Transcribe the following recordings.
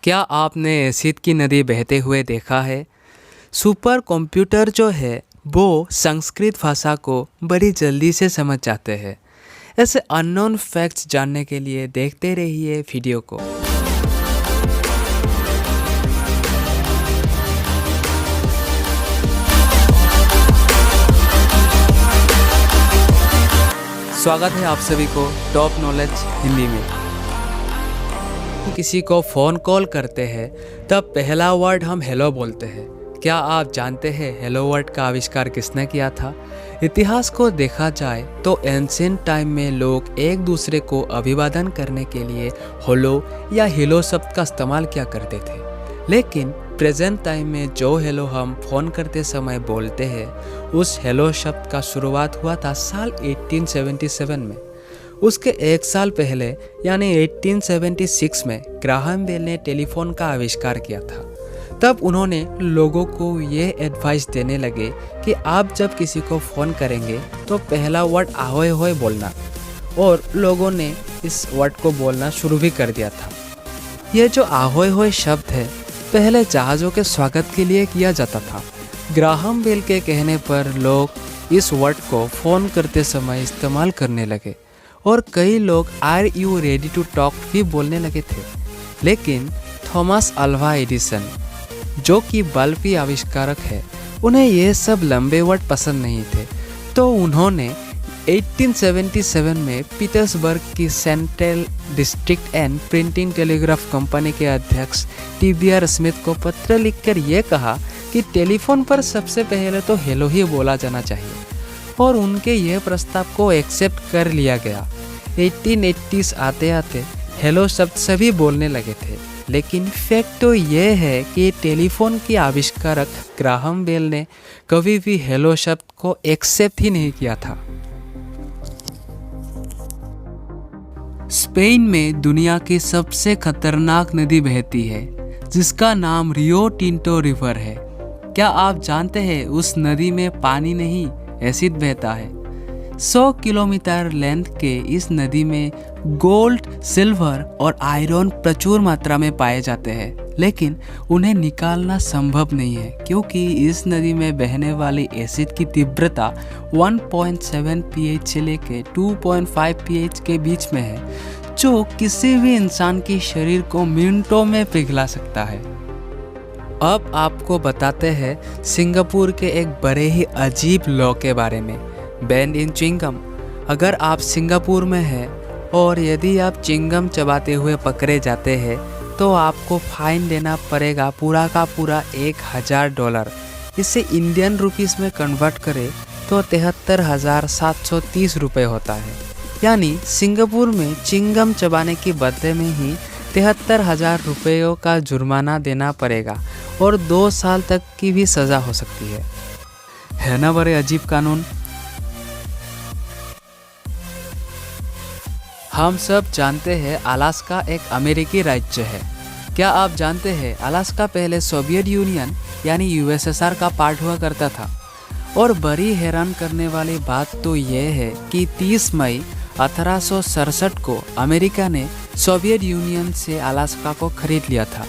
क्या आपने एसिड की नदी बहते हुए देखा है? सुपर कंप्यूटर जो है वो संस्कृत भाषा को बड़ी जल्दी से समझ जाते हैं। ऐसे अननोन फैक्ट्स जानने के लिए देखते रहिए वीडियो को। स्वागत है आप सभी को टॉप नॉलेज हिंदी में। किसी को फ़ोन कॉल करते हैं तब पहला वर्ड हम हेलो बोलते हैं। क्या आप जानते हैं हेलो वर्ड का आविष्कार किसने किया था? इतिहास को देखा जाए तो एंशिएंट टाइम में लोग एक दूसरे को अभिवादन करने के लिए हेलो या हेलो शब्द का इस्तेमाल किया करते थे। लेकिन प्रेजेंट टाइम में जो हेलो हम फ़ोन करते समय बोलते हैं उस हेलो शब्द का शुरुआत हुआ था साल 1877 में। उसके एक साल पहले यानी 1876 में ग्राहम बेल ने टेलीफोन का आविष्कार किया था। तब उन्होंने लोगों को ये एडवाइस देने लगे कि आप जब किसी को फ़ोन करेंगे तो पहला वर्ड ahoy होय बोलना, और लोगों ने इस वर्ड को बोलना शुरू भी कर दिया था। ये जो ahoy होय शब्द है पहले जहाज़ों के स्वागत के लिए किया जाता था। ग्राहम बेल के कहने पर लोग इस वर्ड को फ़ोन करते समय इस्तेमाल करने लगे और कई लोग are you ready to talk भी बोलने लगे थे। लेकिन थॉमस अल्वा एडिसन जो कि बल्ब के आविष्कारक है, उन्हें ये सब लंबे वर्ड पसंद नहीं थे, तो उन्होंने 1877 में पीटर्सबर्ग की central district and printing telegraph company के अध्यक्ष टीबीआर स्मिथ को पत्र लिखकर ये कहा कि टेलीफोन पर सबसे पहले तो हेलो ही बोला जाना चाहिए, और उनके यह प्रस्ताव को एक्सेप्ट कर लिया गया। 1880s आते आते हेलो शब्द सभी बोलने लगे थे। लेकिन फैक्ट तो ये है कि टेलीफोन के आविष्कारक ग्राहम बेल ने कभी भी हेलो शब्द को एक्सेप्ट ही नहीं किया था। स्पेन में दुनिया की सबसे खतरनाक नदी बहती है जिसका नाम रियो टिंटो रिवर है। क्या आप जानते हैं उस नदी में पानी नहीं एसिड बहता है। 100 किलोमीटर लेंथ के इस नदी में गोल्ड, सिल्वर और आयरन प्रचुर मात्रा में पाए जाते हैं, लेकिन उन्हें निकालना संभव नहीं है क्योंकि इस नदी में बहने वाली एसिड की तीव्रता 1.7 pH से लेकर 2.5 pH के बीच में है, जो किसी भी इंसान के शरीर को मिनटों में पिघला सकता है। अब आपको बताते हैं सिंगापुर के एक बड़े ही अजीब लॉ के बारे में, बैन इन च्युइंगम। अगर आप सिंगापुर में हैं और यदि आप च्युइंगम चबाते हुए पकड़े जाते हैं तो आपको फाइन देना पड़ेगा पूरा का पूरा $1000। इसे इंडियन रुपीस में कन्वर्ट करें तो 73,730 रुपये होता है। यानी सिंगापुर में च्युइंगम चबाने के बदले में ही 73,000 रुपयों का जुर्माना देना पड़ेगा और 2 साल तक की भी सज़ा हो सकती है ना बड़े अजीब कानून। हम सब जानते हैं अलास्का एक अमेरिकी राज्य है। क्या आप जानते हैं अलास्का पहले सोवियत यूनियन यानी यूएसएसआर का पार्ट हुआ करता था। और बड़ी हैरान करने वाली बात तो यह है कि 30 मई 1867 को अमेरिका ने सोवियत यूनियन से अलास्का को खरीद लिया था,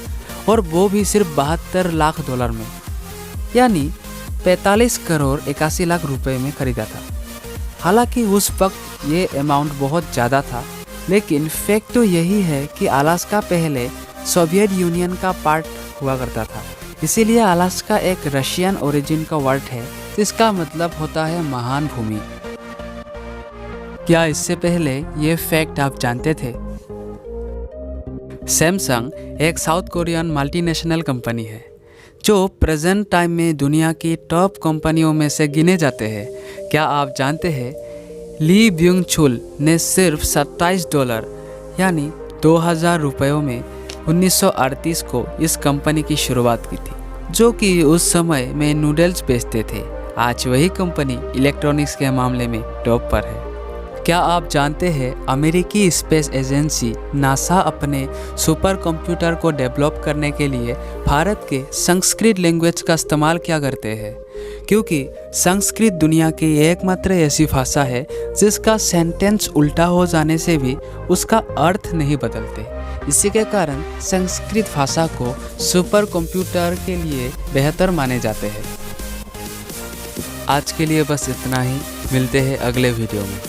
और वो भी सिर्फ $72 लाख में, यानी 45 करोड़ 81 लाख रुपए में खरीदा था। हालांकि उस वक्त ये अमाउंट बहुत ज़्यादा था, लेकिन फैक्ट तो यही है कि अलास्का पहले सोवियत यूनियन का पार्ट हुआ करता था। इसीलिए अलास्का एक रशियन ओरिजिन का वर्ड है जिसका मतलब होता है महान भूमि। क्या इससे पहले ये फैक्ट आप जानते थे? सैमसंग एक साउथ कोरियन मल्टीनेशनल कंपनी है जो प्रेजेंट टाइम में दुनिया की टॉप कंपनियों में से गिने जाते हैं। क्या आप जानते हैं ली ब्यूंग चुल ने सिर्फ $27 यानी 2000 रुपयों में 1938 को इस कंपनी की शुरुआत की थी, जो कि उस समय में नूडल्स बेचते थे। आज वही कंपनी इलेक्ट्रॉनिक्स के मामले में टॉप पर है। क्या आप जानते हैं अमेरिकी स्पेस एजेंसी नासा अपने सुपर कंप्यूटर को डेवलप करने के लिए भारत के संस्कृत लैंग्वेज का इस्तेमाल किया करते हैं, क्योंकि संस्कृत दुनिया की एकमात्र ऐसी भाषा है जिसका सेंटेंस उल्टा हो जाने से भी उसका अर्थ नहीं बदलते। इसी के कारण संस्कृत भाषा को सुपर कंप्यूटर के लिए बेहतर माने जाते हैं। आज के लिए बस इतना ही, मिलते हैं अगले वीडियो में।